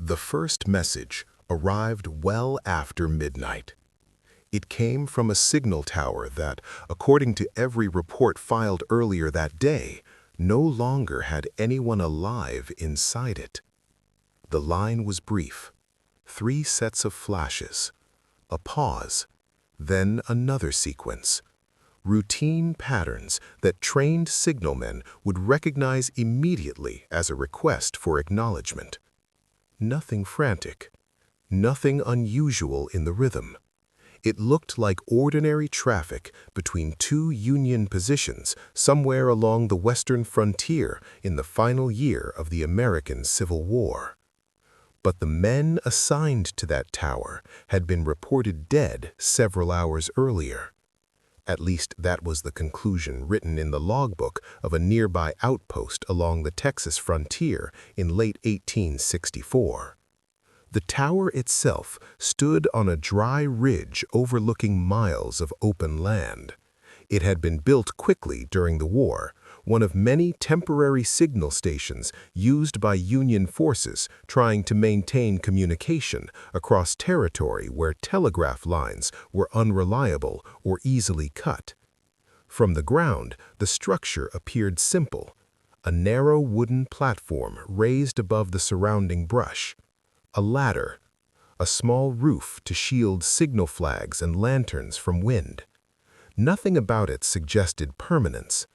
The first message arrived well after midnight. It came from a signal tower that, according to every report filed earlier that day, no longer had anyone alive inside it. The line was brief. 3 sets of flashes, a pause, then another sequence. Routine patterns that trained signalmen would recognize immediately as a request for acknowledgement. Nothing frantic, nothing unusual in the rhythm. It looked like ordinary traffic between 2 Union positions somewhere along the western frontier in the final year of the American Civil War. But the men assigned to that tower had been reported dead several hours earlier. At least that was the conclusion written in the logbook of a nearby outpost along the Texas frontier in late 1864. The tower itself stood on a dry ridge overlooking miles of open land. It had been built quickly during the war, one of many temporary signal stations used by Union forces trying to maintain communication across territory where telegraph lines were unreliable or easily cut. From the ground, the structure appeared simple, a narrow wooden platform raised above the surrounding brush, a ladder, a small roof to shield signal flags and lanterns from wind. Nothing about it suggested permanence.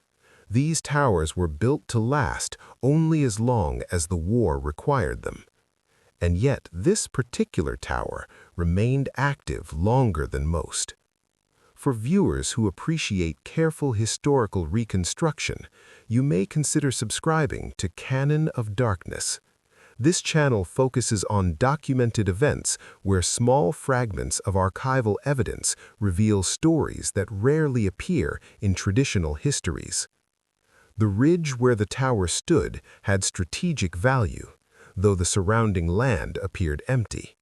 These towers were built to last only as long as the war required them. And yet this particular tower remained active longer than most. For viewers who appreciate careful historical reconstruction, you may consider subscribing to Canon of Darkness. This channel focuses on documented events where small fragments of archival evidence reveal stories that rarely appear in traditional histories. The ridge where the tower stood had strategic value, though the surrounding land appeared empty.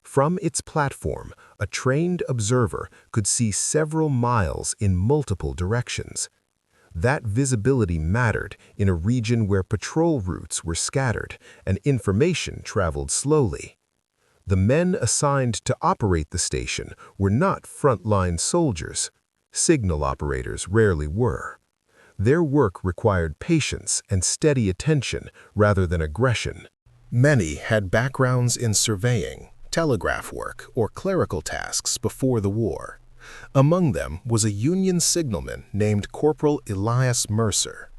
From its platform, a trained observer could see several miles in multiple directions. That visibility mattered in a region where patrol routes were scattered and information traveled slowly. The men assigned to operate the station were not frontline soldiers. Signal operators rarely were. Their work required patience and steady attention rather than aggression. Many had backgrounds in surveying, telegraph work, or clerical tasks before the war. Among them was a Union signalman named Corporal Elias Mercer.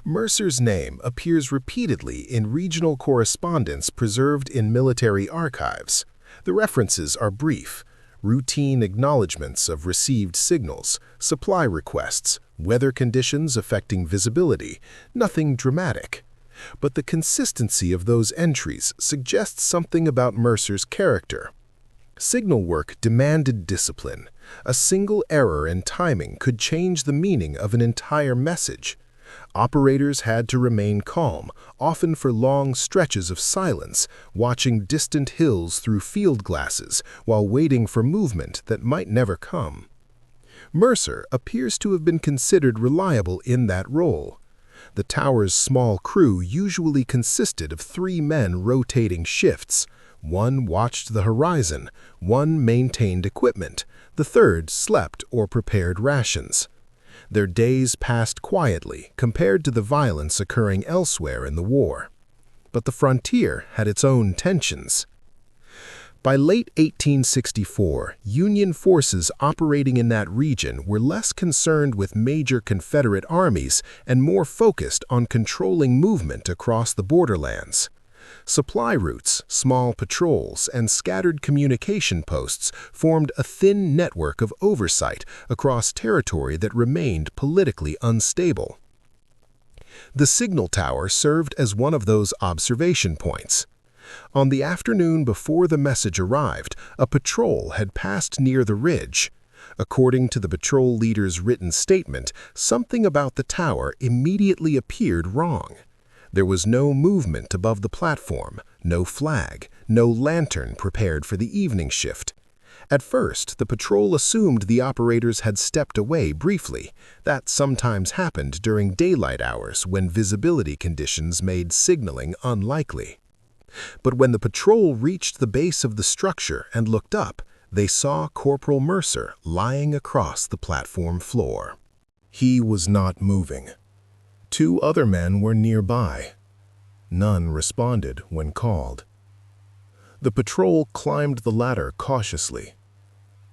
Mercer's name appears repeatedly in regional correspondence preserved in military archives. The references are brief, routine acknowledgments of received signals, supply requests, weather conditions affecting visibility, nothing dramatic. But the consistency of those entries suggests something about Mercer's character. Signal work demanded discipline. A single error in timing could change the meaning of an entire message. Operators had to remain calm, often for long stretches of silence, watching distant hills through field glasses while waiting for movement that might never come. Mercer appears to have been considered reliable in that role. The tower's small crew usually consisted of 3 men rotating shifts. One watched the horizon, one maintained equipment, the third slept or prepared rations. Their days passed quietly compared to the violence occurring elsewhere in the war. But the frontier had its own tensions. By late 1864, Union forces operating in that region were less concerned with major Confederate armies and more focused on controlling movement across the borderlands. Supply routes, small patrols, and scattered communication posts formed a thin network of oversight across territory that remained politically unstable. The signal tower served as one of those observation points. On the afternoon before the message arrived, a patrol had passed near the ridge. According to the patrol leader's written statement, something about the tower immediately appeared wrong. There was no movement above the platform, no flag, no lantern prepared for the evening shift. At first, the patrol assumed the operators had stepped away briefly. That sometimes happened during daylight hours when visibility conditions made signaling unlikely. But when the patrol reached the base of the structure and looked up, they saw Corporal Mercer lying across the platform floor. He was not moving. 2 other men were nearby. None responded when called. The patrol climbed the ladder cautiously.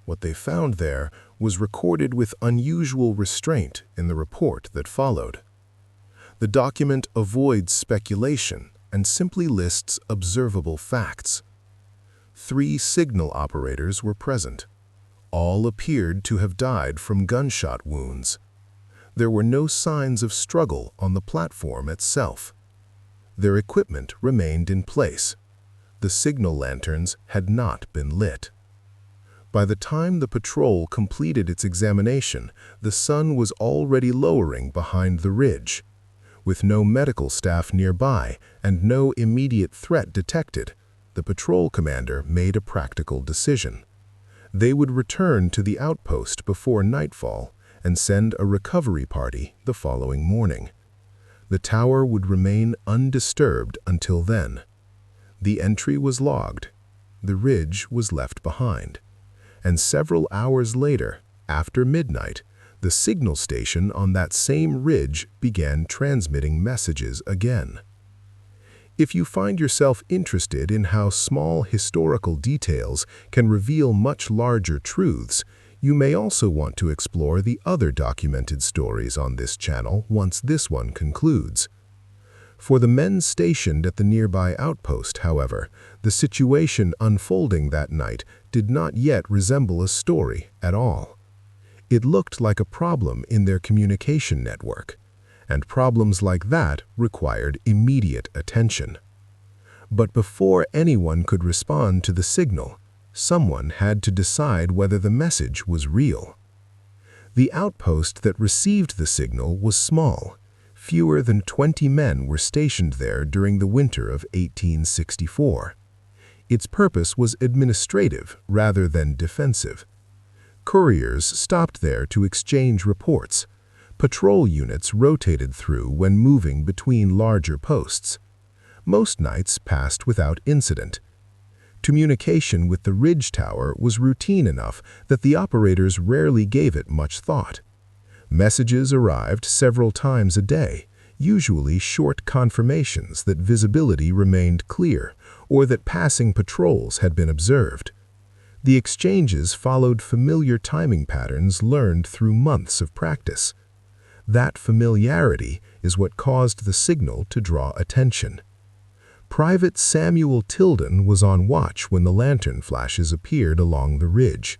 What they found there was recorded with unusual restraint in the report that followed. The document avoids speculation and simply lists observable facts. 3 signal operators were present. All appeared to have died from gunshot wounds. There were no signs of struggle on the platform itself. Their equipment remained in place. The signal lanterns had not been lit. By the time the patrol completed its examination, the sun was already lowering behind the ridge. With no medical staff nearby and no immediate threat detected, the patrol commander made a practical decision. They would return to the outpost before nightfall and send a recovery party the following morning. The tower would remain undisturbed until then. The entry was logged. The ridge was left behind. And several hours later, after midnight, the signal station on that same ridge began transmitting messages again. If you find yourself interested in how small historical details can reveal much larger truths, you may also want to explore the other documented stories on this channel once this one concludes. For the men stationed at the nearby outpost, however, the situation unfolding that night did not yet resemble a story at all. It looked like a problem in their communication network, and problems like that required immediate attention. But before anyone could respond to the signal, someone had to decide whether the message was real. The outpost that received the signal was small. Fewer than 20 men were stationed there during the winter of 1864. Its purpose was administrative rather than defensive. Couriers stopped there to exchange reports. Patrol units rotated through when moving between larger posts. Most nights passed without incident. Communication with the ridge tower was routine enough that the operators rarely gave it much thought. Messages arrived several times a day, usually short confirmations that visibility remained clear or that passing patrols had been observed. The exchanges followed familiar timing patterns learned through months of practice. That familiarity is what caused the signal to draw attention. Private Samuel Tilden was on watch when the lantern flashes appeared along the ridge.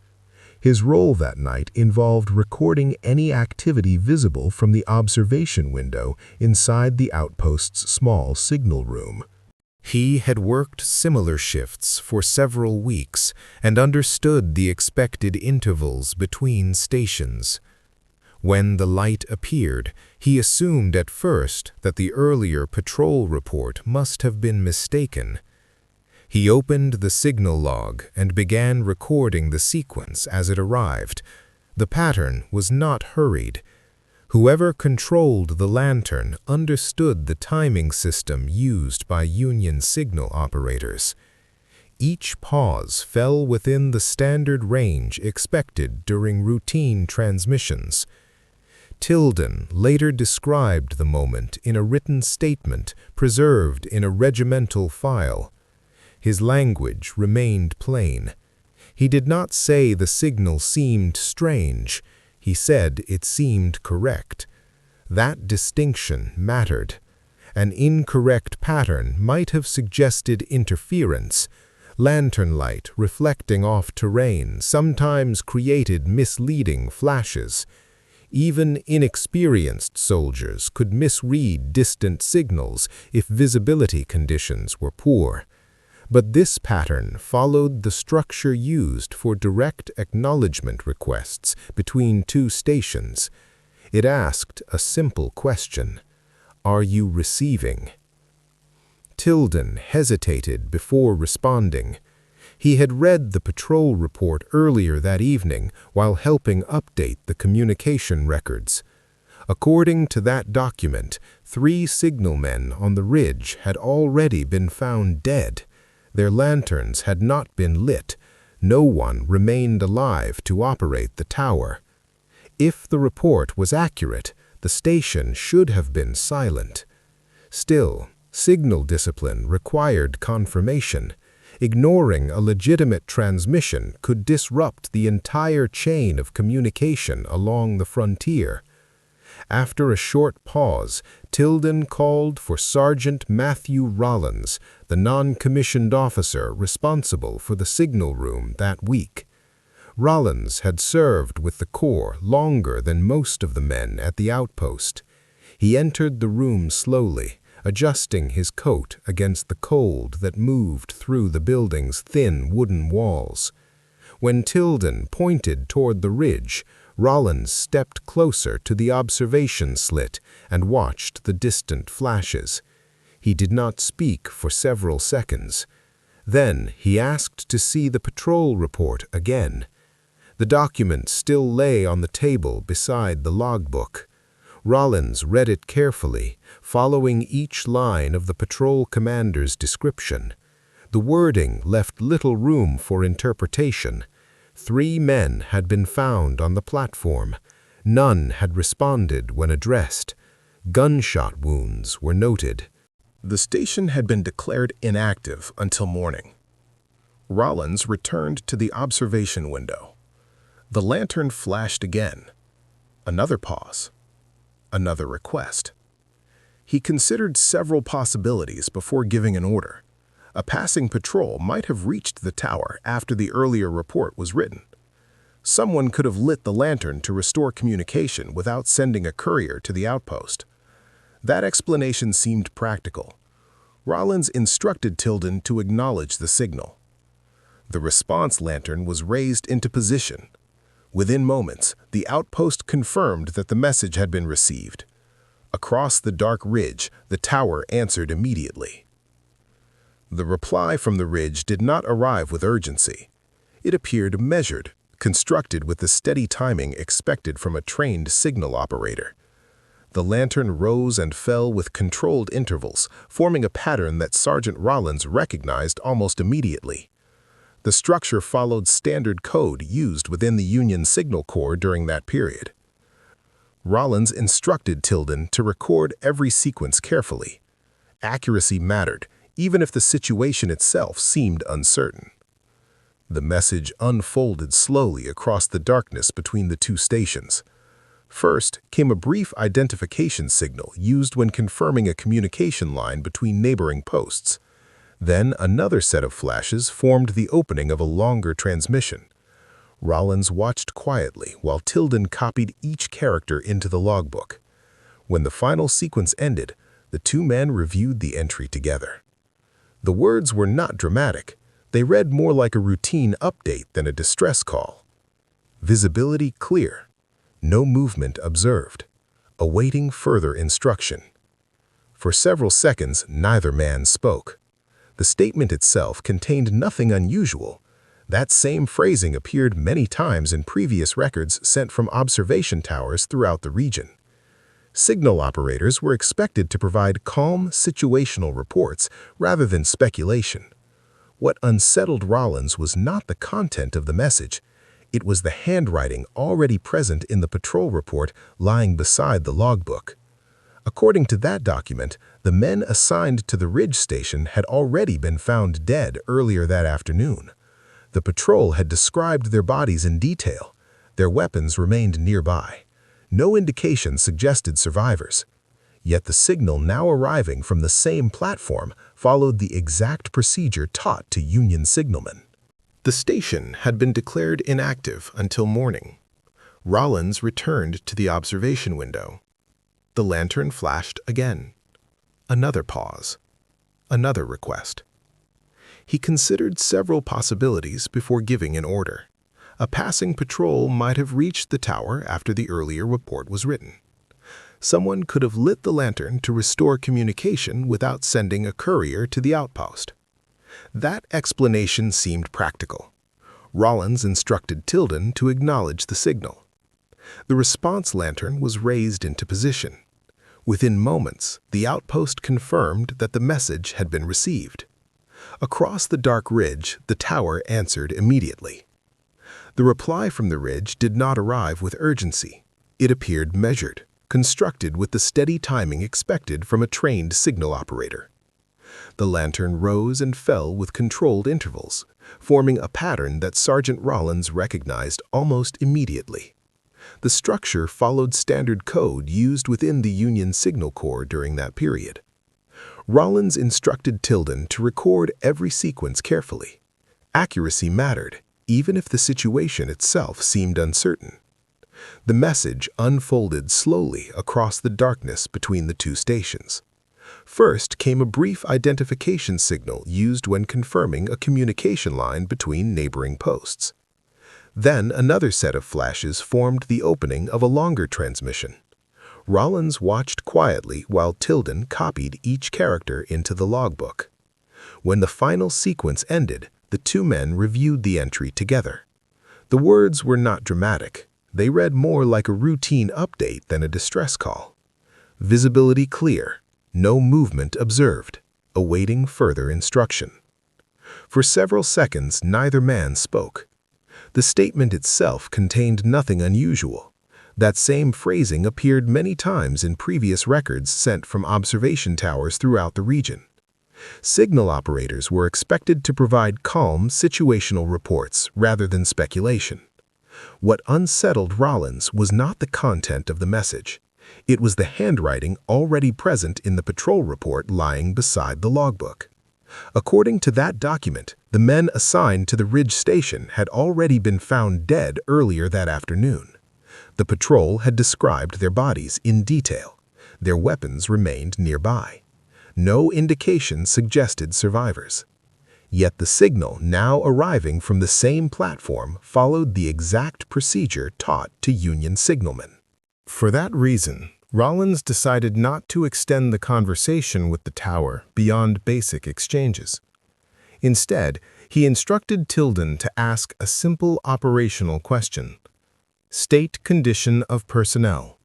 His role that night involved recording any activity visible from the observation window inside the outpost's small signal room. He had worked similar shifts for several weeks and understood the expected intervals between stations. When the light appeared, he assumed at first that the earlier patrol report must have been mistaken. He opened the signal log and began recording the sequence as it arrived. The pattern was not hurried. Whoever controlled the lantern understood the timing system used by Union signal operators. Each pause fell within the standard range expected during routine transmissions. Tilden later described the moment in a written statement preserved in a regimental file. His language remained plain. He did not say the signal seemed strange. He said it seemed correct. That distinction mattered. An incorrect pattern might have suggested interference. Lantern light reflecting off terrain sometimes created misleading flashes. Even inexperienced soldiers could misread distant signals if visibility conditions were poor. But this pattern followed the structure used for direct acknowledgement requests between 2 stations. It asked a simple question: "Are you receiving?" Tilden hesitated before responding. He had read the patrol report earlier that evening while helping update the communication records. According to that document, 3 signalmen on the ridge had already been found dead. Their lanterns had not been lit. No one remained alive to operate the tower. If the report was accurate, the station should have been silent. Still, signal discipline required confirmation. Ignoring a legitimate transmission could disrupt the entire chain of communication along the frontier. After a short pause, Tilden called for Sergeant Matthew Rollins, the non-commissioned officer responsible for the signal room that week. Rollins had served with the Corps longer than most of the men at the outpost. He entered the room slowly, adjusting his coat against the cold that moved through the building's thin wooden walls. When Tilden pointed toward the ridge, Rollins stepped closer to the observation slit and watched the distant flashes. He did not speak for several seconds. Then he asked to see the patrol report again. The document still lay on the table beside the logbook. Rollins read it carefully, following each line of the patrol commander's description. The wording left little room for interpretation. 3 men had been found on the platform. None had responded when addressed. Gunshot wounds were noted. The station had been declared inactive until morning. Rollins returned to the observation window. The lantern flashed again. Another pause. Another request. He considered several possibilities before giving an order. A passing patrol might have reached the tower after the earlier report was written. Someone could have lit the lantern to restore communication without sending a courier to the outpost. That explanation seemed practical. Rollins instructed Tilden to acknowledge the signal. The response lantern was raised into position. Within moments, the outpost confirmed that the message had been received. Across the dark ridge, the tower answered immediately. The reply from the ridge did not arrive with urgency. It appeared measured, constructed with the steady timing expected from a trained signal operator. The lantern rose and fell with controlled intervals, forming a pattern that Sergeant Rollins recognized almost immediately. The structure followed standard code used within the Union Signal Corps during that period. Rollins instructed Tilden to record every sequence carefully. Accuracy mattered, even if the situation itself seemed uncertain. The message unfolded slowly across the darkness between the 2 stations. First came a brief identification signal used when confirming a communication line between neighboring posts. Then another set of flashes formed the opening of a longer transmission. Rollins watched quietly while Tilden copied each character into the logbook. When the final sequence ended, the 2 men reviewed the entry together. The words were not dramatic. They read more like a routine update than a distress call. Visibility clear. No movement observed. Awaiting further instruction. For several seconds, neither man spoke. The statement itself contained nothing unusual. That same phrasing appeared many times in previous records sent from observation towers throughout the region. Signal operators were expected to provide calm, situational reports rather than speculation. What unsettled Rollins was not the content of the message. It was the handwriting already present in the patrol report lying beside the logbook. According to that document, the men assigned to the Ridge station had already been found dead earlier that afternoon. The patrol had described their bodies in detail. Their weapons remained nearby. No indication suggested survivors. Yet the signal now arriving from the same platform followed the exact procedure taught to Union signalmen. The station had been declared inactive until morning. Rollins returned to the observation window. The lantern flashed again. Another pause. Another request. He considered several possibilities before giving an order. A passing patrol might have reached the tower after the earlier report was written. Someone could have lit the lantern to restore communication without sending a courier to the outpost. That explanation seemed practical. Rollins instructed Tilden to acknowledge the signal. The response lantern was raised into position. Within moments, the outpost confirmed that the message had been received. Across the dark ridge, the tower answered immediately. The reply from the ridge did not arrive with urgency. It appeared measured, constructed with the steady timing expected from a trained signal operator. The lantern rose and fell with controlled intervals, forming a pattern that Sergeant Rollins recognized almost immediately. The structure followed standard code used within the Union Signal Corps during that period. Rollins instructed Tilden to record every sequence carefully. Accuracy mattered, even if the situation itself seemed uncertain. The message unfolded slowly across the darkness between the two stations. First came a brief identification signal used when confirming a communication line between neighboring posts. Then another set of flashes formed the opening of a longer transmission. Rollins watched quietly while Tilden copied each character into the logbook. When the final sequence ended, the two men reviewed the entry together. The words were not dramatic. They read more like a routine update than a distress call. Visibility clear, no movement observed, awaiting further instruction. For several seconds, neither man spoke. The statement itself contained nothing unusual. That same phrasing appeared many times in previous records sent from observation towers throughout the region. Signal operators were expected to provide calm, situational reports rather than speculation. What unsettled Rollins was not the content of the message. It was the handwriting already present in the patrol report lying beside the logbook. According to that document, the men assigned to the Ridge Station had already been found dead earlier that afternoon. The patrol had described their bodies in detail. Their weapons remained nearby. No indication suggested survivors. Yet the signal now arriving from the same platform followed the exact procedure taught to Union signalmen. For that reason, Rollins decided not to extend the conversation with the tower beyond basic exchanges. Instead, he instructed Tilden to ask a simple operational question. State condition of personnel.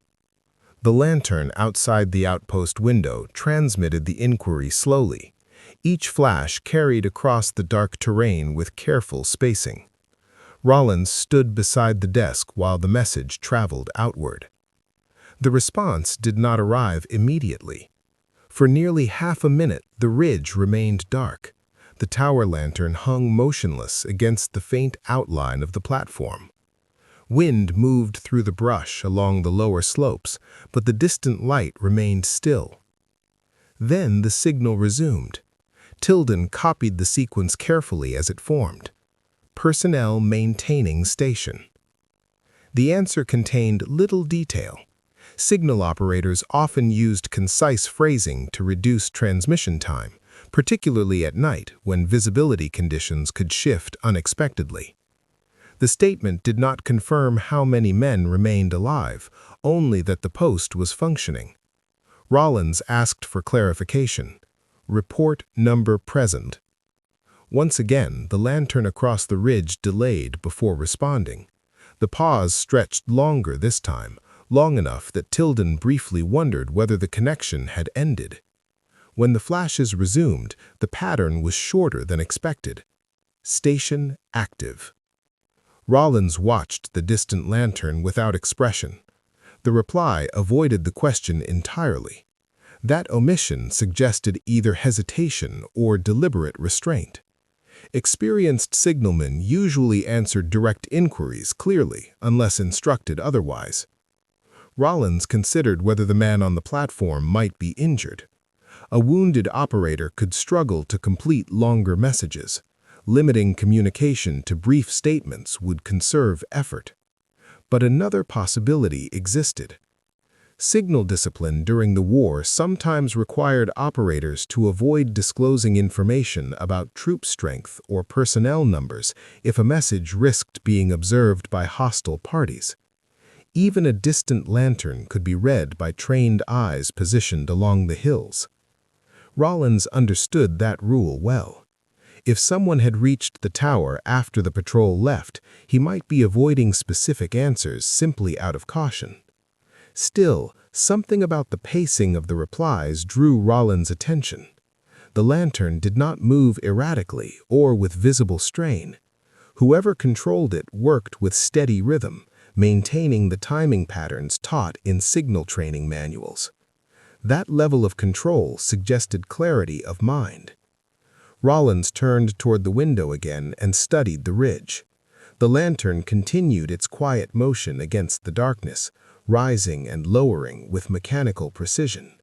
The lantern outside the outpost window transmitted the inquiry slowly. Each flash carried across the dark terrain with careful spacing. Rollins stood beside the desk while the message traveled outward. The response did not arrive immediately. For nearly half a minute, the ridge remained dark. The tower lantern hung motionless against the faint outline of the platform. Wind moved through the brush along the lower slopes, but the distant light remained still. Then the signal resumed. Tilden copied the sequence carefully as it formed. Personnel maintaining station. The answer contained little detail. Signal operators often used concise phrasing to reduce transmission time, particularly at night when visibility conditions could shift unexpectedly. The statement did not confirm how many men remained alive, only that the post was functioning. Rollins asked for clarification. Report number present. Once again, the lantern across the ridge delayed before responding. The pause stretched longer this time, long enough that Tilden briefly wondered whether the connection had ended. When the flashes resumed, the pattern was shorter than expected. Station active. Rollins watched the distant lantern without expression. The reply avoided the question entirely. That omission suggested either hesitation or deliberate restraint. Experienced signalmen usually answered direct inquiries clearly, unless instructed otherwise. Rollins considered whether the man on the platform might be injured. A wounded operator could struggle to complete longer messages. Limiting communication to brief statements would conserve effort. But another possibility existed. Signal discipline during the war sometimes required operators to avoid disclosing information about troop strength or personnel numbers if a message risked being observed by hostile parties. Even a distant lantern could be read by trained eyes positioned along the hills. Rollins understood that rule well. If someone had reached the tower after the patrol left, he might be avoiding specific answers simply out of caution. Still, something about the pacing of the replies drew Rollins' attention. The lantern did not move erratically or with visible strain. Whoever controlled it worked with steady rhythm, maintaining the timing patterns taught in signal training manuals. That level of control suggested clarity of mind. Rollins turned toward the window again and studied the ridge. The lantern continued its quiet motion against the darkness, rising and lowering with mechanical precision.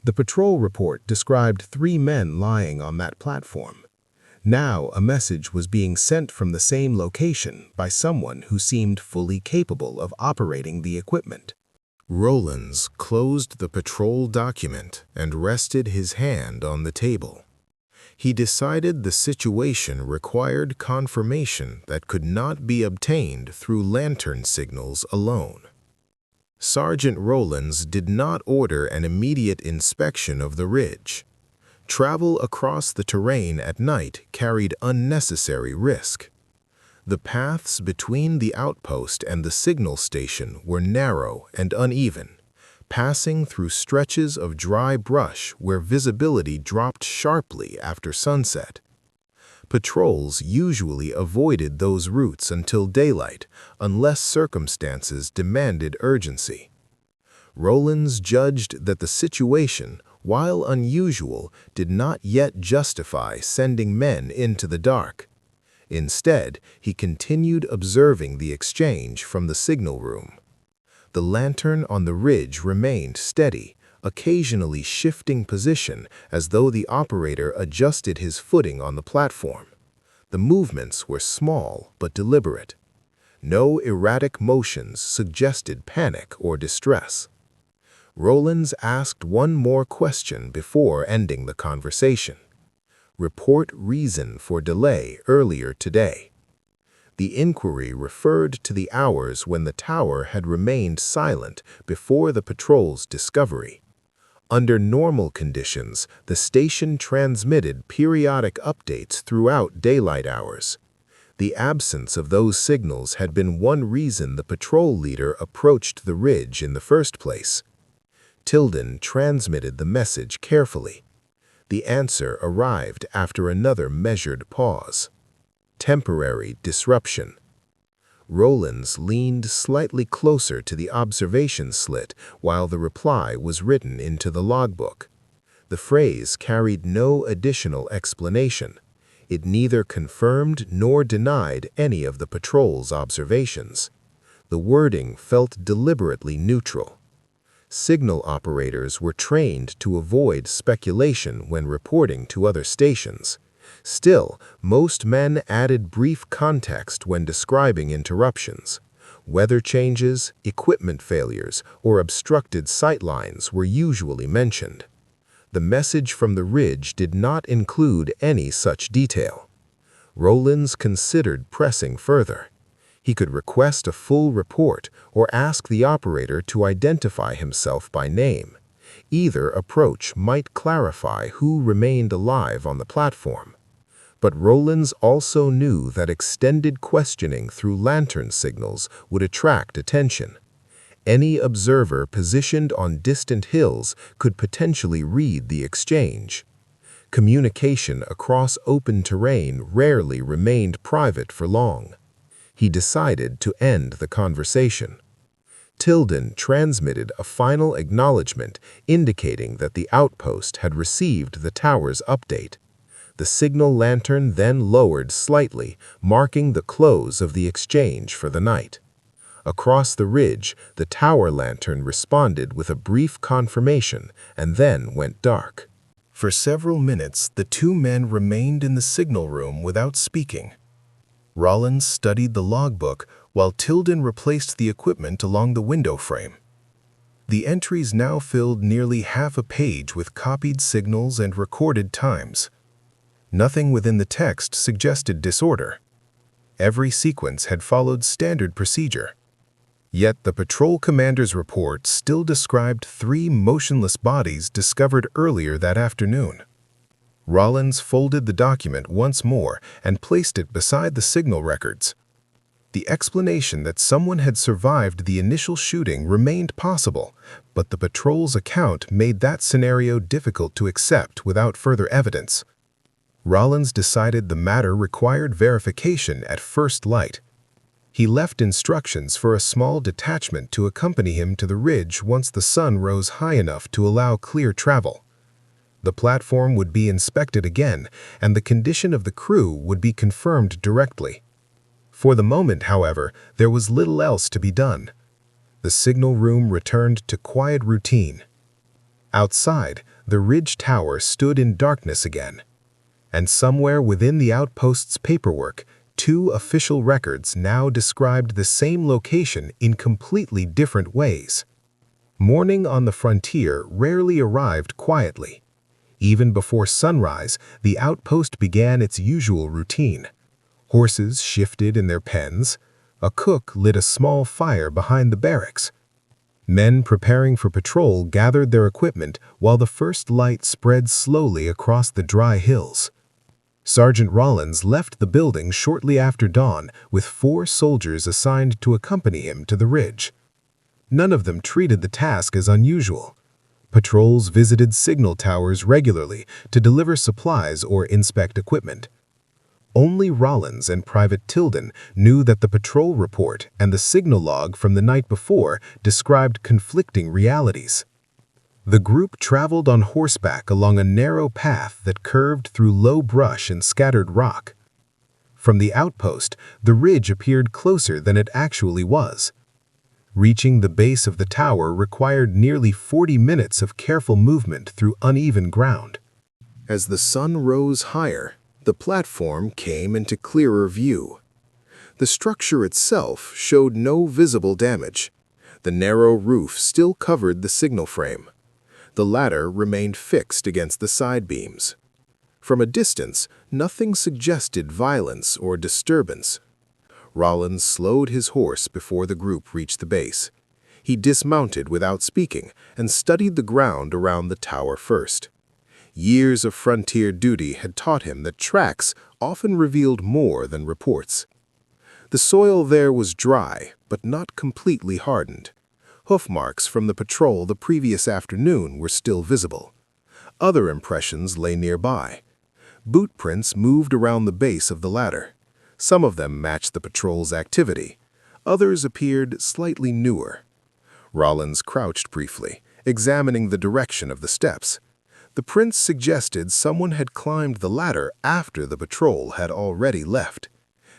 The patrol report described 3 men lying on that platform. Now a message was being sent from the same location by someone who seemed fully capable of operating the equipment. Rollins closed the patrol document and rested his hand on the table. He decided the situation required confirmation that could not be obtained through lantern signals alone. Sergeant Rollins did not order an immediate inspection of the ridge. Travel across the terrain at night carried unnecessary risk. The paths between the outpost and the signal station were narrow and uneven, passing through stretches of dry brush where visibility dropped sharply after sunset. Patrols usually avoided those routes until daylight, unless circumstances demanded urgency. Rollins judged that the situation, while unusual, did not yet justify sending men into the dark. Instead, he continued observing the exchange from the signal room. The lantern on the ridge remained steady, occasionally shifting position as though the operator adjusted his footing on the platform. The movements were small but deliberate. No erratic motions suggested panic or distress. Rollins asked one more question before ending the conversation. Report reason for delay earlier today. The inquiry referred to the hours when the tower had remained silent before the patrol's discovery. Under normal conditions, the station transmitted periodic updates throughout daylight hours. The absence of those signals had been one reason the patrol leader approached the ridge in the first place. Tilden transmitted the message carefully. The answer arrived after another measured pause. Temporary disruption. Rollins leaned slightly closer to the observation slit while the reply was written into the logbook. The phrase carried no additional explanation. It neither confirmed nor denied any of the patrol's observations. The wording felt deliberately neutral. Signal operators were trained to avoid speculation when reporting to other stations. Still, most men added brief context when describing interruptions. Weather changes, equipment failures, or obstructed sightlines were usually mentioned. The message from the ridge did not include any such detail. Rollins considered pressing further. He could request a full report or ask the operator to identify himself by name. Either approach might clarify who remained alive on the platform. But Rollins also knew that extended questioning through lantern signals would attract attention. Any observer positioned on distant hills could potentially read the exchange. Communication across open terrain rarely remained private for long. He decided to end the conversation. Tilden transmitted a final acknowledgement indicating that the outpost had received the tower's update. The signal lantern then lowered slightly, marking the close of the exchange for the night. Across the ridge, the tower lantern responded with a brief confirmation and then went dark. For several minutes, the 2 men remained in the signal room without speaking. Rollins studied the logbook while Tilden replaced the equipment along the window frame. The entries now filled nearly half a page with copied signals and recorded times. Nothing within the text suggested disorder. Every sequence had followed standard procedure. Yet the patrol commander's report still described 3 motionless bodies discovered earlier that afternoon. Rollins folded the document once more and placed it beside the signal records. The explanation that someone had survived the initial shooting remained possible, but the patrol's account made that scenario difficult to accept without further evidence. Rollins decided the matter required verification at first light. He left instructions for a small detachment to accompany him to the ridge once the sun rose high enough to allow clear travel. The platform would be inspected again, and the condition of the crew would be confirmed directly. For the moment, however, there was little else to be done. The signal room returned to quiet routine. Outside, the ridge tower stood in darkness again. And somewhere within the outpost's paperwork, two official records now described the same location in completely different ways. Morning on the frontier rarely arrived quietly. Even before sunrise, the outpost began its usual routine. Horses shifted in their pens. A cook lit a small fire behind the barracks. Men preparing for patrol gathered their equipment while the first light spread slowly across the dry hills. Sergeant Rollins left the building shortly after dawn with 4 soldiers assigned to accompany him to the ridge. None of them treated the task as unusual. Patrols visited signal towers regularly to deliver supplies or inspect equipment. Only Rollins and Private Tilden knew that the patrol report and the signal log from the night before described conflicting realities. The group traveled on horseback along a narrow path that curved through low brush and scattered rock. From the outpost, the ridge appeared closer than it actually was. Reaching the base of the tower required nearly 40 minutes of careful movement through uneven ground. As the sun rose higher, the platform came into clearer view. The structure itself showed no visible damage. The narrow roof still covered the signal frame. The ladder remained fixed against the side beams. From a distance, nothing suggested violence or disturbance. Rollins slowed his horse before the group reached the base. He dismounted without speaking and studied the ground around the tower first. Years of frontier duty had taught him that tracks often revealed more than reports. The soil there was dry, but not completely hardened. Hoof marks from the patrol the previous afternoon were still visible. Other impressions lay nearby. Boot prints moved around the base of the ladder. Some of them matched the patrol's activity. Others appeared slightly newer. Rollins crouched briefly, examining the direction of the steps. The prints suggested someone had climbed the ladder after the patrol had already left.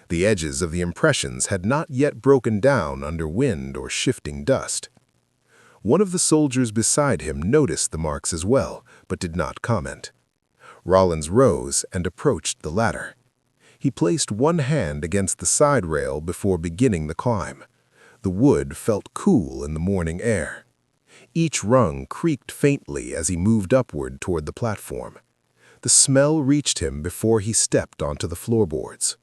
The edges of the impressions had not yet broken down under wind or shifting dust. One of the soldiers beside him noticed the marks as well, but did not comment. Rollins rose and approached the ladder. He placed one hand against the side rail before beginning the climb. The wood felt cool in the morning air. Each rung creaked faintly as he moved upward toward the platform. The smell reached him before he stepped onto the floorboards.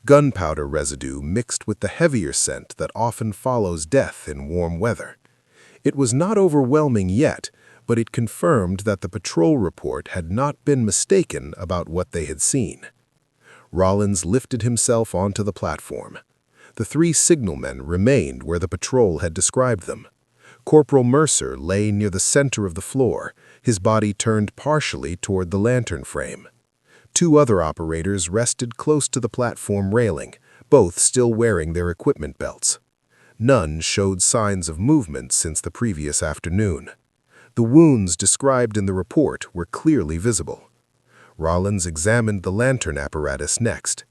Gunpowder residue mixed with the heavier scent that often follows death in warm weather. It was not overwhelming yet, but it confirmed that the patrol report had not been mistaken about what they had seen. Rollins lifted himself onto the platform. The 3 signalmen remained where the patrol had described them. Corporal Mercer lay near the center of the floor, his body turned partially toward the lantern frame. 2 other operators rested close to the platform railing, both still wearing their equipment belts. None showed signs of movement since the previous afternoon. The wounds described in the report were clearly visible. Rollins examined the lantern apparatus next.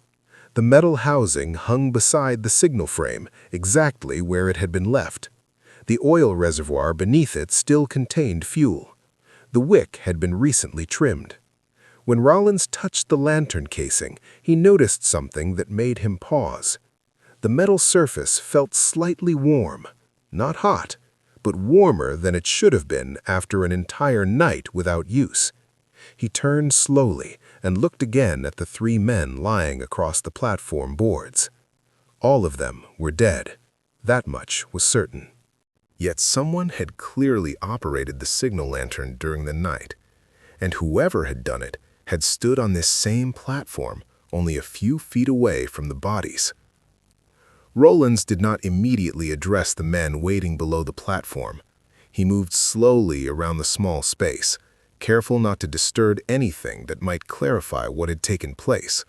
The metal housing hung beside the signal frame, exactly where it had been left. The oil reservoir beneath it still contained fuel. The wick had been recently trimmed. When Rollins touched the lantern casing, he noticed something that made him pause. The metal surface felt slightly warm, not hot, but warmer than it should have been after an entire night without use. He turned slowly and looked again at the 3 men lying across the platform boards. All of them were dead. That much was certain. Yet someone had clearly operated the signal lantern during the night, and whoever had done it had stood on this same platform, only a few feet away from the bodies. Rollins did not immediately address the men waiting below the platform. He moved slowly around the small space, careful not to disturb anything that might clarify what had taken place.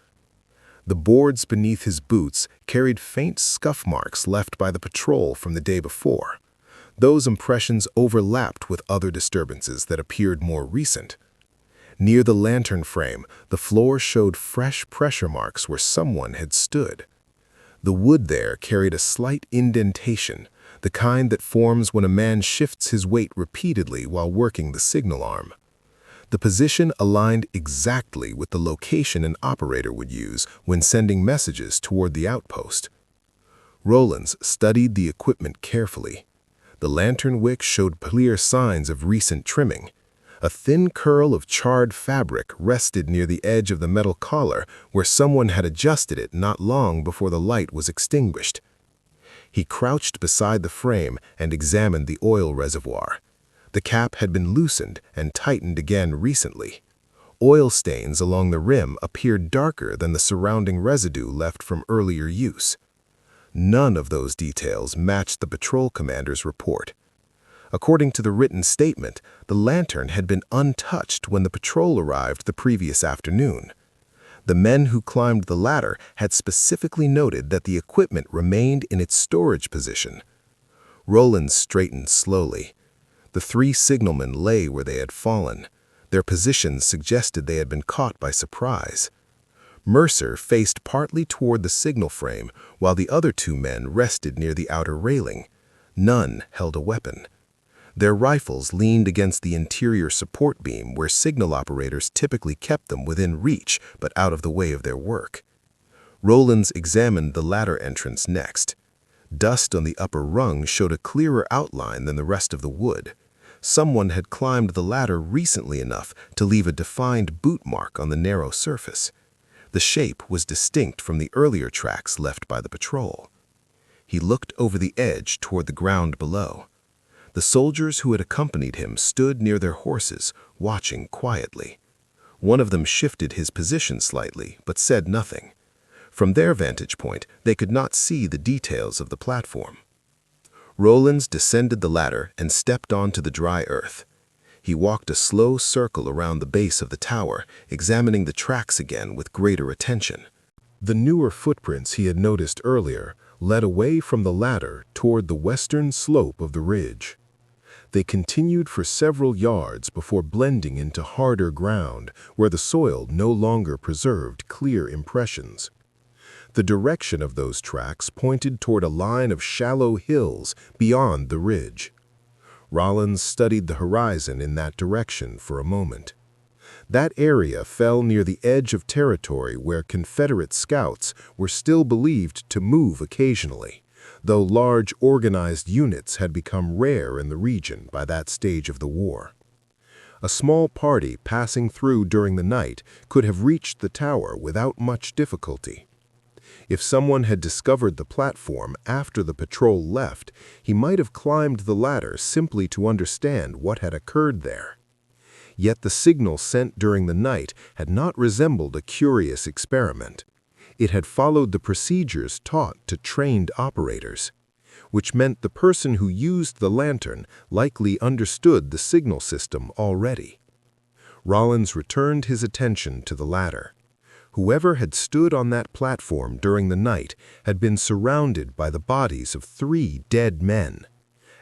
The boards beneath his boots carried faint scuff marks left by the patrol from the day before. Those impressions overlapped with other disturbances that appeared more recent. Near the lantern frame, the floor showed fresh pressure marks where someone had stood. The wood there carried a slight indentation, the kind that forms when a man shifts his weight repeatedly while working the signal arm. The position aligned exactly with the location an operator would use when sending messages toward the outpost. Rollins studied the equipment carefully. The lantern wick showed clear signs of recent trimming. A thin curl of charred fabric rested near the edge of the metal collar where someone had adjusted it not long before the light was extinguished. He crouched beside the frame and examined the oil reservoir. The cap had been loosened and tightened again recently. Oil stains along the rim appeared darker than the surrounding residue left from earlier use. None of those details matched the patrol commander's report. According to the written statement, the lantern had been untouched when the patrol arrived the previous afternoon. The men who climbed the ladder had specifically noted that the equipment remained in its storage position. Rollins straightened slowly. The three signalmen lay where they had fallen. Their positions suggested they had been caught by surprise. Mercer faced partly toward the signal frame, while the other two men rested near the outer railing. None held a weapon. Their rifles leaned against the interior support beam where signal operators typically kept them within reach but out of the way of their work. Rollins examined the ladder entrance next. Dust on the upper rung showed a clearer outline than the rest of the wood. Someone had climbed the ladder recently enough to leave a defined boot mark on the narrow surface. The shape was distinct from the earlier tracks left by the patrol. He looked over the edge toward the ground below. The soldiers who had accompanied him stood near their horses, watching quietly. One of them shifted his position slightly, but said nothing. From their vantage point, they could not see the details of the platform. Rollins descended the ladder and stepped onto the dry earth. He walked a slow circle around the base of the tower, examining the tracks again with greater attention. The newer footprints he had noticed earlier led away from the ladder toward the western slope of the ridge. They continued for several yards before blending into harder ground where the soil no longer preserved clear impressions. The direction of those tracks pointed toward a line of shallow hills beyond the ridge. Rollins studied the horizon in that direction for a moment. That area fell near the edge of territory where Confederate scouts were still believed to move occasionally, though large organized units had become rare in the region by that stage of the war. A small party passing through during the night could have reached the tower without much difficulty. If someone had discovered the platform after the patrol left, he might have climbed the ladder simply to understand what had occurred there. Yet the signal sent during the night had not resembled a curious experiment. It had followed the procedures taught to trained operators, which meant the person who used the lantern likely understood the signal system already. Rollins returned his attention to the ladder. Whoever had stood on that platform during the night had been surrounded by the bodies of 3 dead men,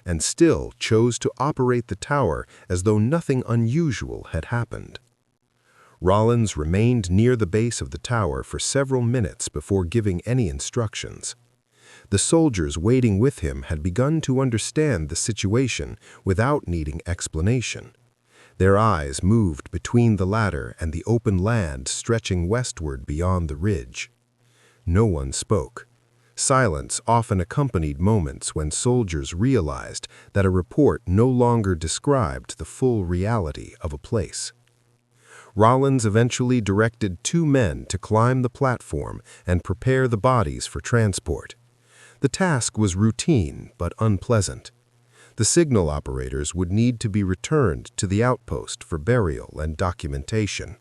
and still chose to operate the tower as though nothing unusual had happened. Rollins remained near the base of the tower for several minutes before giving any instructions. The soldiers waiting with him had begun to understand the situation without needing explanation. Their eyes moved between the ladder and the open land stretching westward beyond the ridge. No one spoke. Silence often accompanied moments when soldiers realized that a report no longer described the full reality of a place. Rollins eventually directed 2 men to climb the platform and prepare the bodies for transport. The task was routine but unpleasant. The signal operators would need to be returned to the outpost for burial and documentation.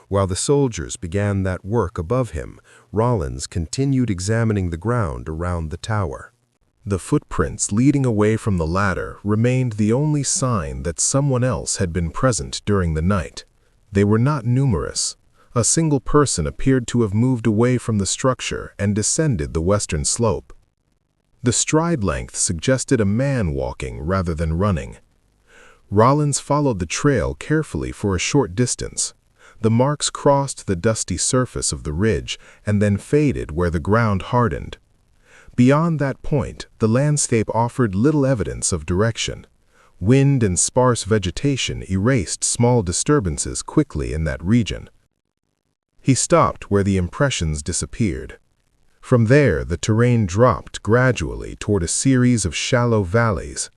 While the soldiers began that work above him, Rollins continued examining the ground around the tower. The footprints leading away from the ladder remained the only sign that someone else had been present during the night. They were not numerous. A single person appeared to have moved away from the structure and descended the western slope. The stride length suggested a man walking rather than running. Rollins followed the trail carefully for a short distance. The marks crossed the dusty surface of the ridge and then faded where the ground hardened. Beyond that point, the landscape offered little evidence of direction. Wind and sparse vegetation erased small disturbances quickly in that region. He stopped where the impressions disappeared. From there, the terrain dropped gradually toward a series of shallow valleys.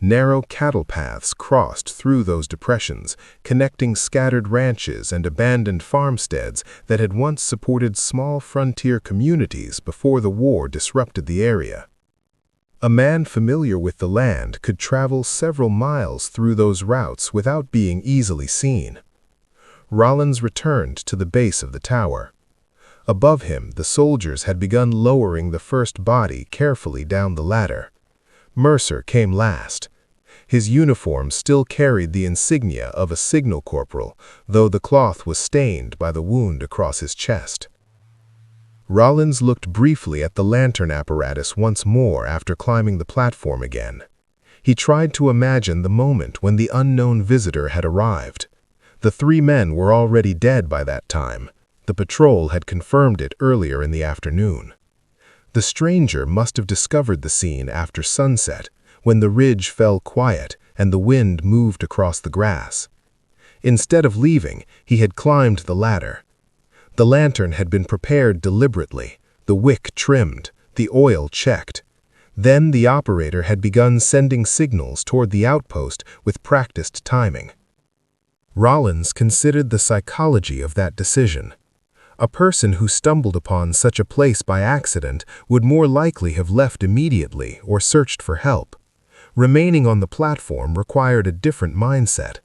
Narrow cattle paths crossed through those depressions, connecting scattered ranches and abandoned farmsteads that had once supported small frontier communities before the war disrupted the area. A man familiar with the land could travel several miles through those routes without being easily seen. Rollins returned to the base of the tower. Above him, the soldiers had begun lowering the first body carefully down the ladder. Mercer came last. His uniform still carried the insignia of a signal corporal, though the cloth was stained by the wound across his chest. Rollins looked briefly at the lantern apparatus once more after climbing the platform again. He tried to imagine the moment when the unknown visitor had arrived. The three men were already dead by that time. The patrol had confirmed it earlier in the afternoon. The stranger must have discovered the scene after sunset, when the ridge fell quiet and the wind moved across the grass. Instead of leaving, he had climbed the ladder. The lantern had been prepared deliberately, the wick trimmed, the oil checked. Then the operator had begun sending signals toward the outpost with practiced timing. Rollins considered the psychology of that decision. A person who stumbled upon such a place by accident would more likely have left immediately or searched for help. Remaining on the platform required a different mindset.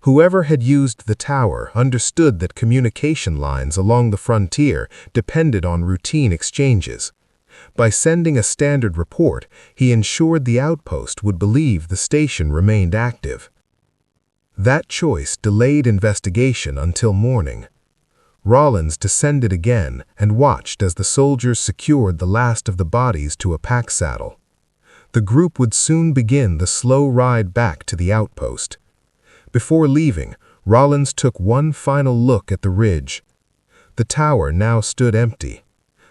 Whoever had used the tower understood that communication lines along the frontier depended on routine exchanges. By sending a standard report, he ensured the outpost would believe the station remained active. That choice delayed investigation until morning. Rollins descended again and watched as the soldiers secured the last of the bodies to a pack saddle. The group would soon begin the slow ride back to the outpost. Before leaving, Rollins took one final look at the ridge. The tower now stood empty,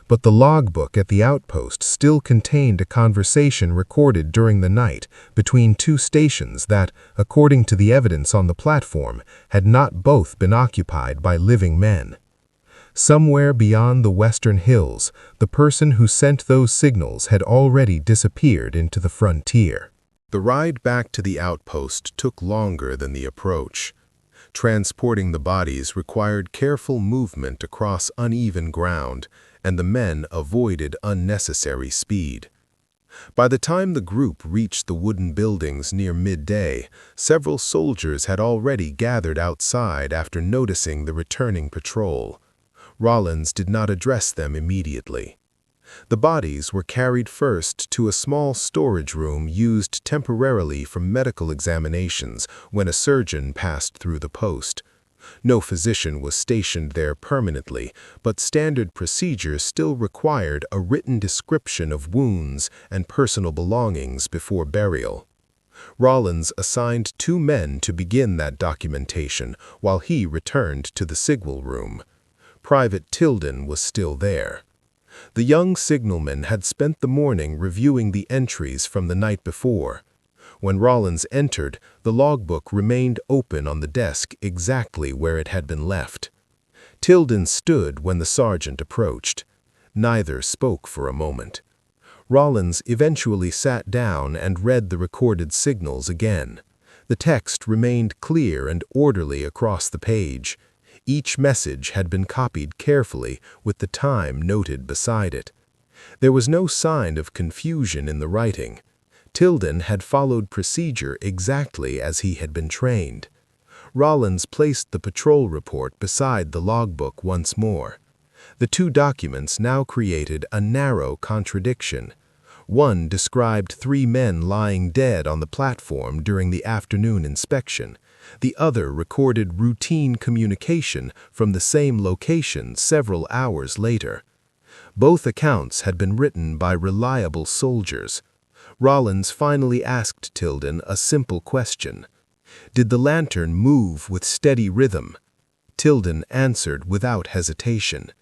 but the logbook at the outpost still contained a conversation recorded during the night between two stations that, according to the evidence on the platform, had not both been occupied by living men. Somewhere beyond the western hills, the person who sent those signals had already disappeared into the frontier. The ride back to the outpost took longer than the approach. Transporting the bodies required careful movement across uneven ground, and the men avoided unnecessary speed. By the time the group reached the wooden buildings near midday, several soldiers had already gathered outside after noticing the returning patrol. Rollins did not address them immediately. The bodies were carried first to a small storage room used temporarily for medical examinations when a surgeon passed through the post. No physician was stationed there permanently, but standard procedures still required a written description of wounds and personal belongings before burial. Rollins assigned 2 men to begin that documentation while he returned to the signal room. Private Tilden was still there. The young signalman had spent the morning reviewing the entries from the night before. When Rollins entered, the logbook remained open on the desk exactly where it had been left. Tilden stood when the sergeant approached. Neither spoke for a moment. Rollins eventually sat down and read the recorded signals again. The text remained clear and orderly across the page. Each message had been copied carefully with the time noted beside it. There was no sign of confusion in the writing. Tilden had followed procedure exactly as he had been trained. Rollins placed the patrol report beside the logbook once more. The two documents now created a narrow contradiction. One described 3 men lying dead on the platform during the afternoon inspection. The other recorded routine communication from the same location several hours later. Both accounts had been written by reliable soldiers. Rollins finally asked Tilden a simple question. Did the lantern move with steady rhythm? Tilden answered without hesitation.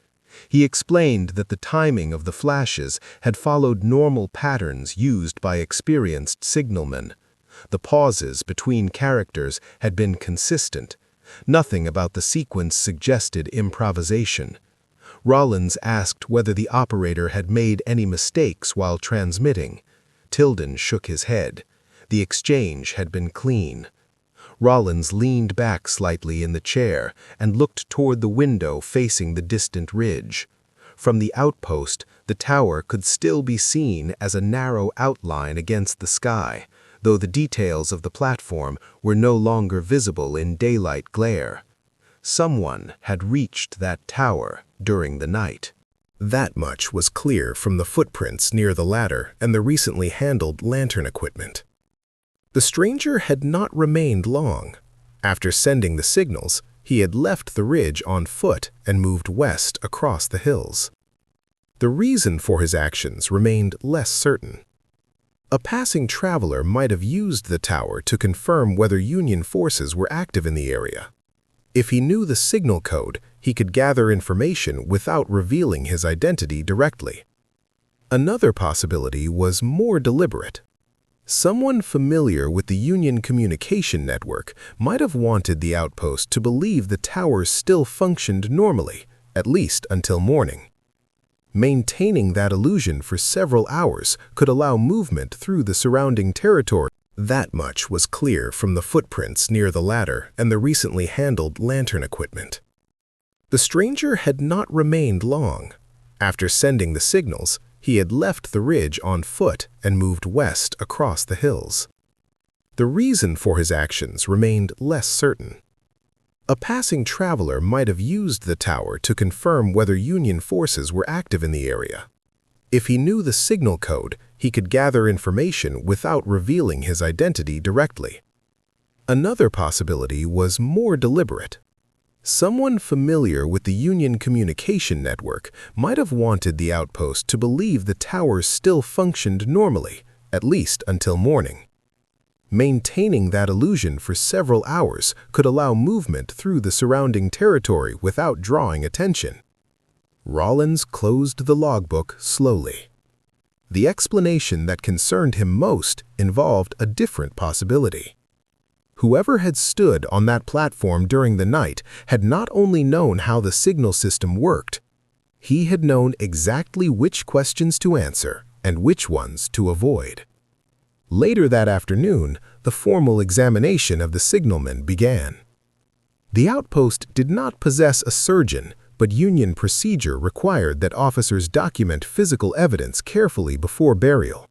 He explained that the timing of the flashes had followed normal patterns used by experienced signalmen. The pauses between characters had been consistent. Nothing about the sequence suggested improvisation. Rollins asked whether the operator had made any mistakes while transmitting. Tilden shook his head. The exchange had been clean. Rollins leaned back slightly in the chair and looked toward the window facing the distant ridge. From the outpost, the tower could still be seen as a narrow outline against the sky, though the details of the platform were no longer visible in daylight glare. Someone had reached that tower during the night. That much was clear from the footprints near the ladder and the recently handled lantern equipment. The stranger had not remained long. After sending the signals, he had left the ridge on foot and moved west across the hills. The reason for his actions remained less certain. A passing traveler might have used the tower to confirm whether Union forces were active in the area. If he knew the signal code, he could gather information without revealing his identity directly. Another possibility was more deliberate. Someone familiar with the Union communication network might have wanted the outpost to believe the tower still functioned normally, at least until morning. Maintaining that illusion for several hours could allow movement through the surrounding territory. That much was clear from the footprints near the ladder and the recently handled lantern equipment. The stranger had not remained long. After sending the signals, he had left the ridge on foot and moved west across the hills. The reason for his actions remained less certain. A passing traveler might have used the tower to confirm whether Union forces were active in the area. If he knew the signal code, he could gather information without revealing his identity directly. Another possibility was more deliberate. Someone familiar with the Union communication network might have wanted the outpost to believe the tower still functioned normally, at least until morning. Maintaining that illusion for several hours could allow movement through the surrounding territory without drawing attention. Rollins closed the logbook slowly. The explanation that concerned him most involved a different possibility. Whoever had stood on that platform during the night had not only known how the signal system worked, he had known exactly which questions to answer and which ones to avoid. Later that afternoon, the formal examination of the signalmen began. The outpost did not possess a surgeon, but Union procedure required that officers document physical evidence carefully before burial.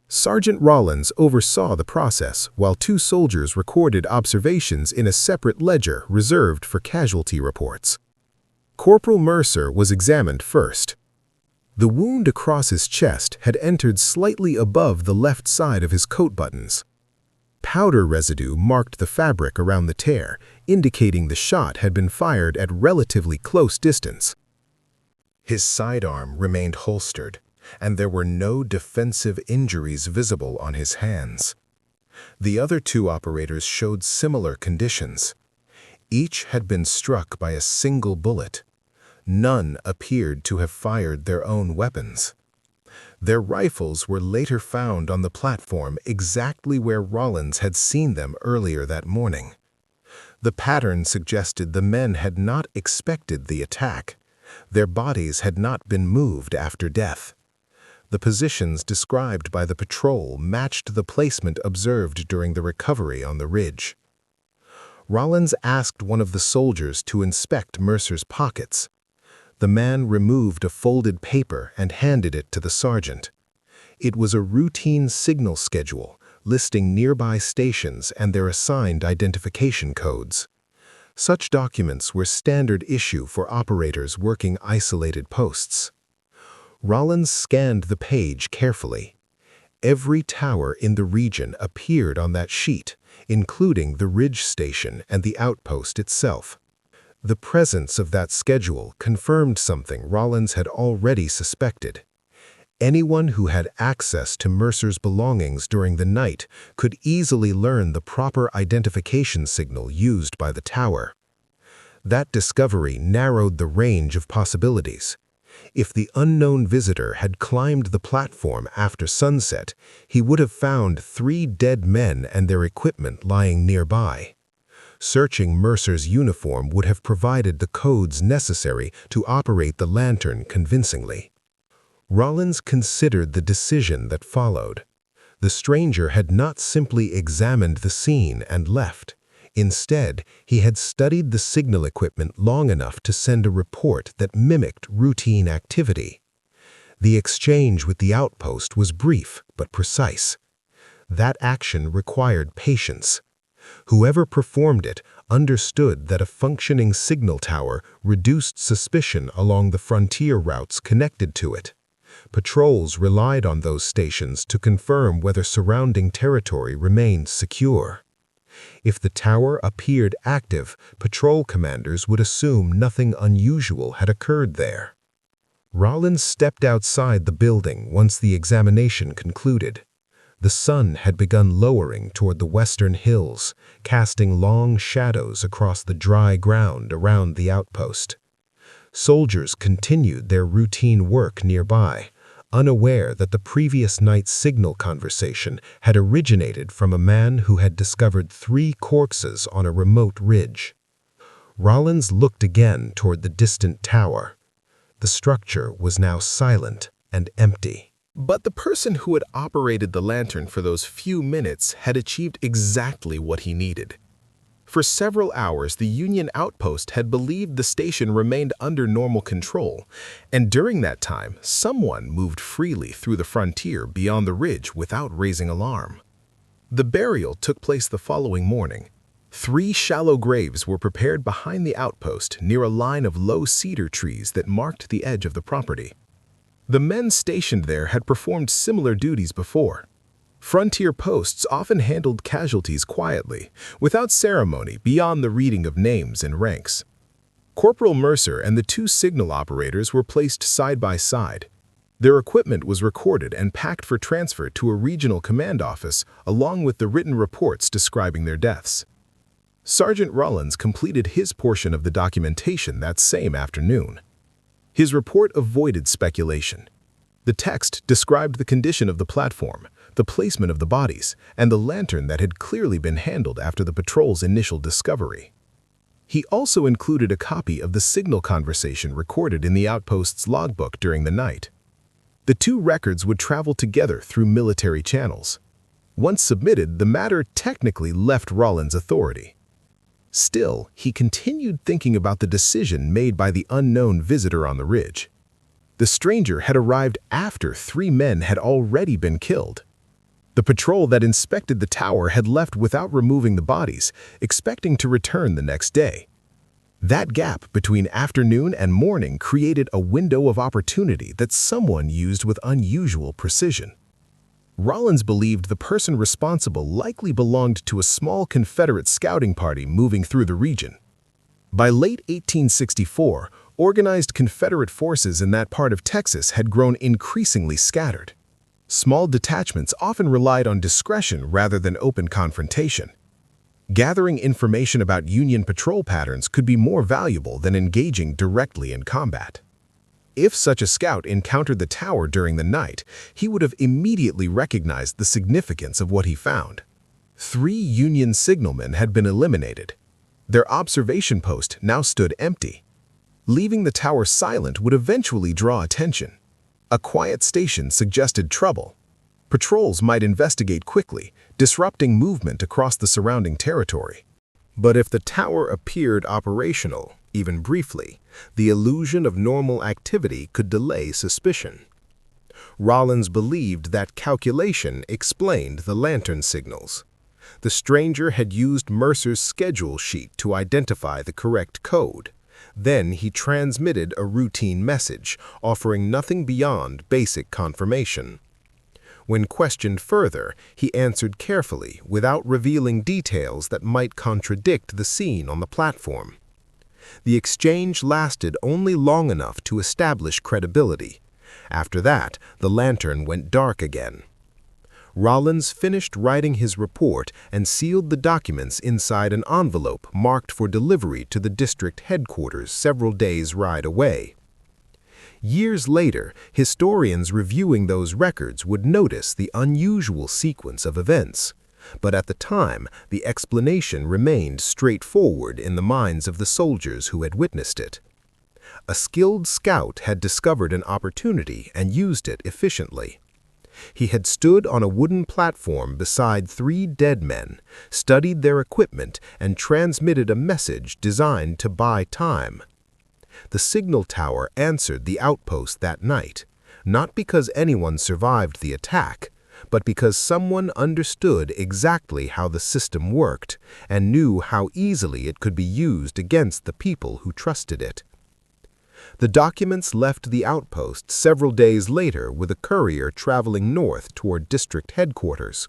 Sergeant Rollins oversaw the process while 2 soldiers recorded observations in a separate ledger reserved for casualty reports. Corporal Mercer was examined first. The wound across his chest had entered slightly above the left side of his coat buttons. Powder residue marked the fabric around the tear, indicating the shot had been fired at relatively close distance. His sidearm remained holstered, and there were no defensive injuries visible on his hands. The other 2 operators showed similar conditions. Each had been struck by a single bullet. None appeared to have fired their own weapons. Their rifles were later found on the platform exactly where Rollins had seen them earlier that morning. The pattern suggested the men had not expected the attack. Their bodies had not been moved after death. The positions described by the patrol matched the placement observed during the recovery on the ridge. Rollins asked one of the soldiers to inspect Mercer's pockets. The man removed a folded paper and handed it to the sergeant. It was a routine signal schedule, listing nearby stations and their assigned identification codes. Such documents were standard issue for operators working isolated posts. Rollins scanned the page carefully. Every tower in the region appeared on that sheet, including the ridge station and the outpost itself. The presence of that schedule confirmed something Rollins had already suspected. Anyone who had access to Mercer's belongings during the night could easily learn the proper identification signal used by the tower. That discovery narrowed the range of possibilities. If the unknown visitor had climbed the platform after sunset, he would have found 3 dead men and their equipment lying nearby. Searching Mercer's uniform would have provided the codes necessary to operate the lantern convincingly. Rollins considered the decision that followed. The stranger had not simply examined the scene and left. Instead, he had studied the signal equipment long enough to send a report that mimicked routine activity. The exchange with the outpost was brief but precise. That action required patience. Whoever performed it understood that a functioning signal tower reduced suspicion along the frontier routes connected to it. Patrols relied on those stations to confirm whether surrounding territory remained secure. If the tower appeared active, patrol commanders would assume nothing unusual had occurred there. Rollins stepped outside the building once the examination concluded. The sun had begun lowering toward the western hills, casting long shadows across the dry ground around the outpost. Soldiers continued their routine work nearby, unaware that the previous night's signal conversation had originated from a man who had discovered 3 corpses on a remote ridge. Rollins looked again toward the distant tower. The structure was now silent and empty. But the person who had operated the lantern for those few minutes had achieved exactly what he needed. For several hours, the Union outpost had believed the station remained under normal control, and during that time, someone moved freely through the frontier beyond the ridge without raising alarm. The burial took place the following morning. 3 shallow graves were prepared behind the outpost near a line of low cedar trees that marked the edge of the property. The men stationed there had performed similar duties before. Frontier posts often handled casualties quietly, without ceremony beyond the reading of names and ranks. Corporal Mercer and the 2 signal operators were placed side by side. Their equipment was recorded and packed for transfer to a regional command office, along with the written reports describing their deaths. Sergeant Rollins completed his portion of the documentation that same afternoon. His report avoided speculation. The text described the condition of the platform, the placement of the bodies, and the lantern that had clearly been handled after the patrol's initial discovery. He also included a copy of the signal conversation recorded in the outpost's logbook during the night. The 2 records would travel together through military channels. Once submitted, the matter technically left Rollins' authority. Still, he continued thinking about the decision made by the unknown visitor on the ridge. The stranger had arrived after 3 men had already been killed. The patrol that inspected the tower had left without removing the bodies, expecting to return the next day. That gap between afternoon and morning created a window of opportunity that someone used with unusual precision. Rollins believed the person responsible likely belonged to a small Confederate scouting party moving through the region. By late 1864, organized Confederate forces in that part of Texas had grown increasingly scattered. Small detachments often relied on discretion rather than open confrontation. Gathering information about Union patrol patterns could be more valuable than engaging directly in combat. If such a scout encountered the tower during the night, he would have immediately recognized the significance of what he found. 3 Union signalmen had been eliminated. Their observation post now stood empty. Leaving the tower silent would eventually draw attention. A quiet station suggested trouble. Patrols might investigate quickly, disrupting movement across the surrounding territory. But if the tower appeared operational, even briefly, the illusion of normal activity could delay suspicion. Rollins believed that calculation explained the lantern signals. The stranger had used Mercer's schedule sheet to identify the correct code. Then he transmitted a routine message, offering nothing beyond basic confirmation. When questioned further, he answered carefully, without revealing details that might contradict the scene on the platform. The exchange lasted only long enough to establish credibility. After that, the lantern went dark again. Rollins finished writing his report and sealed the documents inside an envelope marked for delivery to the district headquarters several days' ride away. Years later, historians reviewing those records would notice the unusual sequence of events. But at the time, the explanation remained straightforward in the minds of the soldiers who had witnessed it. A skilled scout had discovered an opportunity and used it efficiently. He had stood on a wooden platform beside 3 dead men, studied their equipment, and transmitted a message designed to buy time. The signal tower answered the outpost that night, not because anyone survived the attack, but because someone understood exactly how the system worked and knew how easily it could be used against the people who trusted it. The documents left the outpost several days later with a courier traveling north toward district headquarters.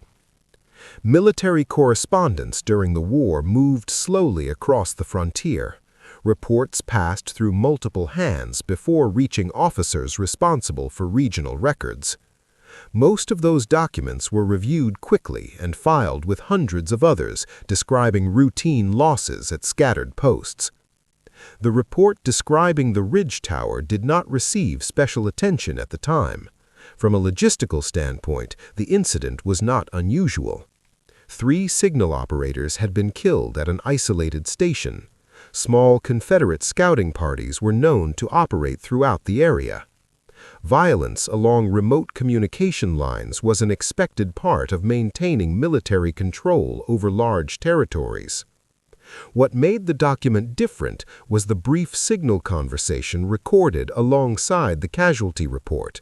Military correspondence during the war moved slowly across the frontier. Reports passed through multiple hands before reaching officers responsible for regional records. Most of those documents were reviewed quickly and filed with hundreds of others describing routine losses at scattered posts. The report describing the Ridge Tower did not receive special attention at the time. From a logistical standpoint, the incident was not unusual. 3 signal operators had been killed at an isolated station. Small Confederate scouting parties were known to operate throughout the area. Violence along remote communication lines was an expected part of maintaining military control over large territories. What made the document different was the brief signal conversation recorded alongside the casualty report.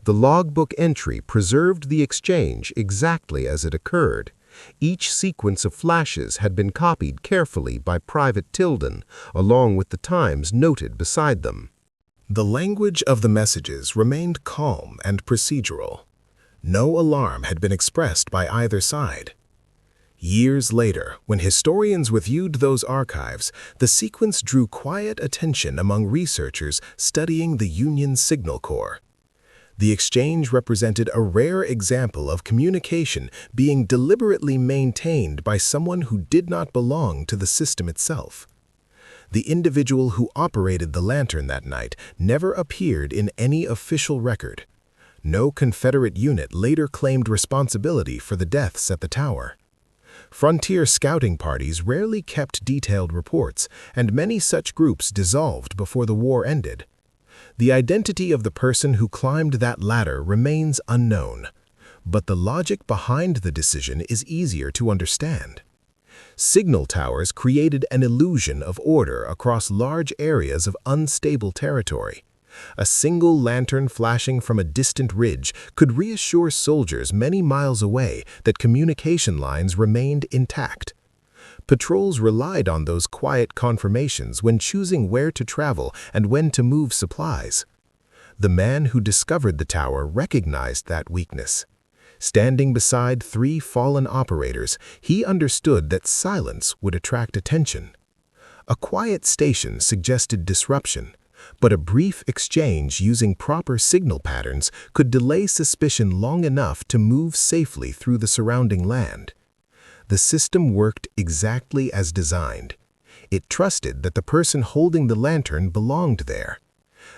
The logbook entry preserved the exchange exactly as it occurred. Each sequence of flashes had been copied carefully by Private Tilden, along with the times noted beside them. The language of the messages remained calm and procedural. No alarm had been expressed by either side. Years later, when historians reviewed those archives, the sequence drew quiet attention among researchers studying the Union Signal Corps. The exchange represented a rare example of communication being deliberately maintained by someone who did not belong to the system itself. The individual who operated the lantern that night never appeared in any official record. No Confederate unit later claimed responsibility for the deaths at the tower. Frontier scouting parties rarely kept detailed reports, and many such groups dissolved before the war ended. The identity of the person who climbed that ladder remains unknown, but the logic behind the decision is easier to understand. Signal towers created an illusion of order across large areas of unstable territory. A single lantern flashing from a distant ridge could reassure soldiers many miles away that communication lines remained intact. Patrols relied on those quiet confirmations when choosing where to travel and when to move supplies. The man who discovered the tower recognized that weakness. Standing beside 3 fallen operators, he understood that silence would attract attention. A quiet station suggested disruption, but a brief exchange using proper signal patterns could delay suspicion long enough to move safely through the surrounding land. The system worked exactly as designed. It trusted that the person holding the lantern belonged there.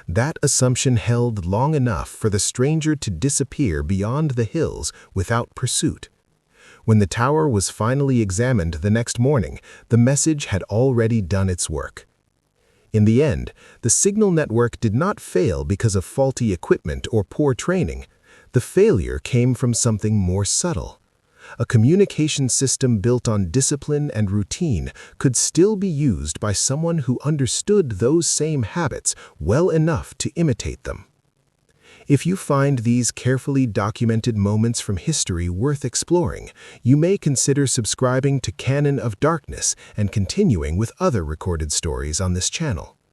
That assumption held long enough for the stranger to disappear beyond the hills without pursuit. When the tower was finally examined the next morning, the message had already done its work. In the end, the signal network did not fail because of faulty equipment or poor training. The failure came from something more subtle. A communication system built on discipline and routine could still be used by someone who understood those same habits well enough to imitate them. If you find these carefully documented moments from history worth exploring, you may consider subscribing to Canon of Darkness and continuing with other recorded stories on this channel.